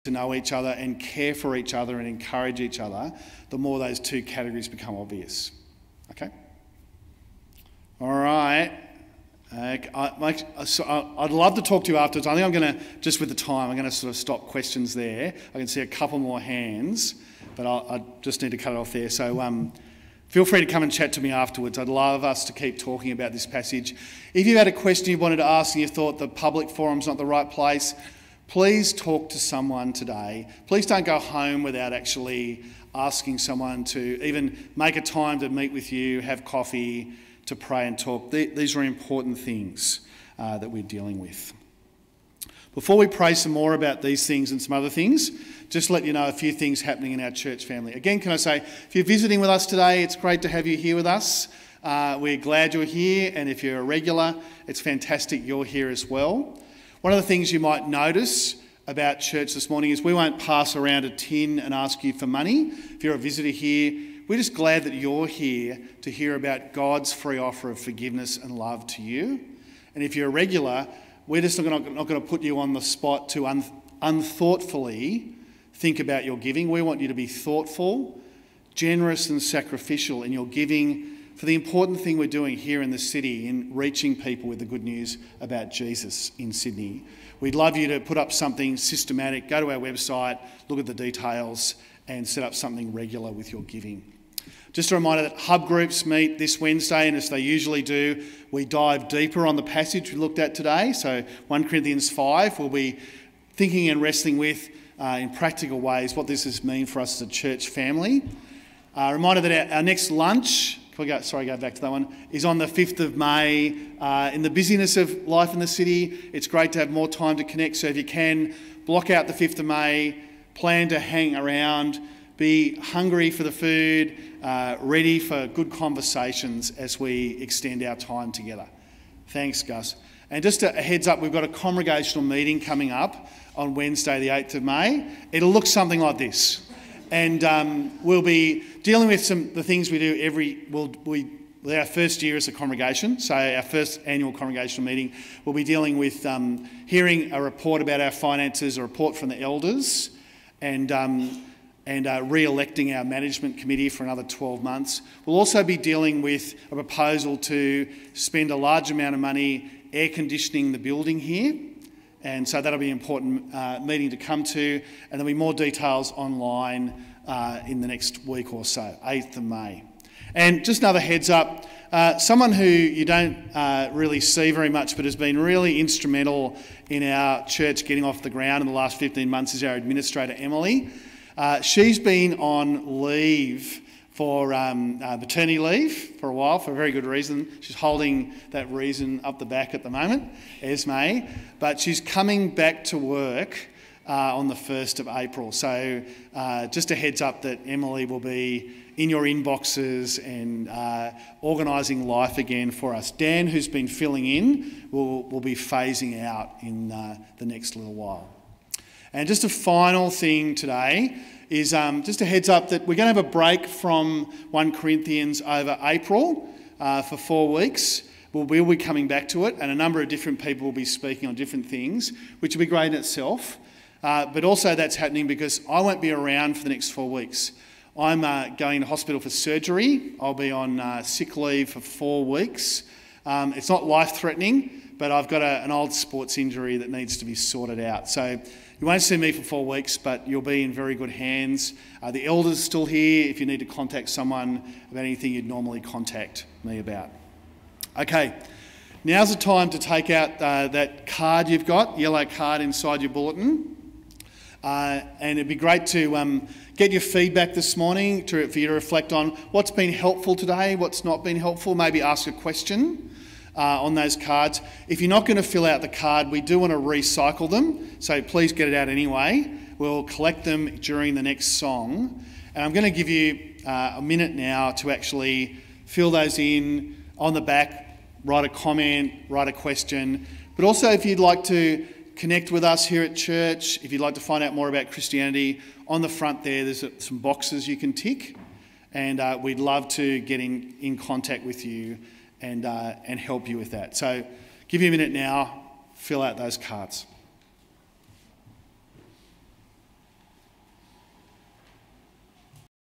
to know each other and care for each other and encourage each other, the more those two categories become obvious. Okay? All right. I'd love to talk to you afterwards. I think I'm going to, just with the time, I'm going to sort of stop questions there. I can see a couple more hands, but I just need to cut it off there. So feel free to come and chat to me afterwards. I'd love us to keep talking about this passage. If you had a question you wanted to ask and you thought the public forum's not the right place, please talk to someone today. Please don't go home without actually asking someone to even make a time to meet with you, have coffee, to pray and talk. These are important things that we're dealing with. Before we pray some more about these things and some other things, just let you know a few things happening in our church family. Again, can I say, if you're visiting with us today, it's great to have you here with us. We're glad you're here, and if you're a regular, it's fantastic you're here as well. One of the things you might notice about church this morning is we won't pass around a tin and ask you for money. If you're a visitor here, we're just glad that you're here to hear about God's free offer of forgiveness and love to you. And if you're a regular, we're just not going to put you on the spot to unthoughtfully think about your giving. We want you to be thoughtful, generous and sacrificial in your giving for the important thing we're doing here in the city in reaching people with the good news about Jesus in Sydney. We'd love you to put up something systematic, go to our website, look at the details and set up something regular with your giving. Just a reminder that hub groups meet this Wednesday, and as they usually do, we dive deeper on the passage we looked at today. So 1 Corinthians 5, we'll be thinking and wrestling with in practical ways what this has meant for us as a church family. Reminder that our next lunch, go back to that one, is on the 5th of May. In the busyness of life in the city, it's great to have more time to connect. So if you can, block out the 5th of May, plan to hang around, be hungry for the food, ready for good conversations as we extend our time together. Thanks, Gus. And just a heads up, we've got a congregational meeting coming up on Wednesday, the 8th of May. It'll look something like this. And we'll be dealing with the things we do our first year as a congregation, so our first annual congregational meeting, we'll be dealing with hearing a report about our finances, a report from the elders, and re-electing our management committee for another 12 months. We'll also be dealing with a proposal to spend a large amount of money air conditioning the building here. And so that'll be an important meeting to come to. And there'll be more details online in the next week or so, 8th of May. And just another heads up, someone who you don't really see very much but has been really instrumental in our church getting off the ground in the last 15 months is our administrator, Emily. She's been on leave for maternity leave for a while for a very good reason. She's holding that reason up the back at the moment, Esme, but she's coming back to work on the 1st of April. So just a heads up that Emily will be in your inboxes and organising life again for us. Dan, who's been filling in, will be phasing out in the next little while. And just a final thing today is just a heads up that we're going to have a break from 1 Corinthians over April for 4 weeks. We'll be coming back to it, and a number of different people will be speaking on different things, which will be great in itself. But also that's happening because I won't be around for the next 4 weeks. I'm going to hospital for surgery. I'll be on sick leave for 4 weeks. It's not life-threatening, but I've got an old sports injury that needs to be sorted out. So you won't see me for 4 weeks, but you'll be in very good hands. The elders are still here if you need to contact someone about anything you'd normally contact me about. Okay, now's the time to take out that card you've got, yellow card inside your bulletin. And it'd be great to get your feedback this morning for you to reflect on what's been helpful today, what's not been helpful, maybe ask a question on those cards. If you're not going to fill out the card, we do want to recycle them, so please get it out anyway. We'll collect them during the next song. And I'm going to give you a minute now to actually fill those in on the back, write a comment, write a question. But also if you'd like to connect with us here at church, if you'd like to find out more about Christianity, on the front there's some boxes you can tick, and we'd love to get in contact with you and help you with that. So give you a minute now, fill out those cards.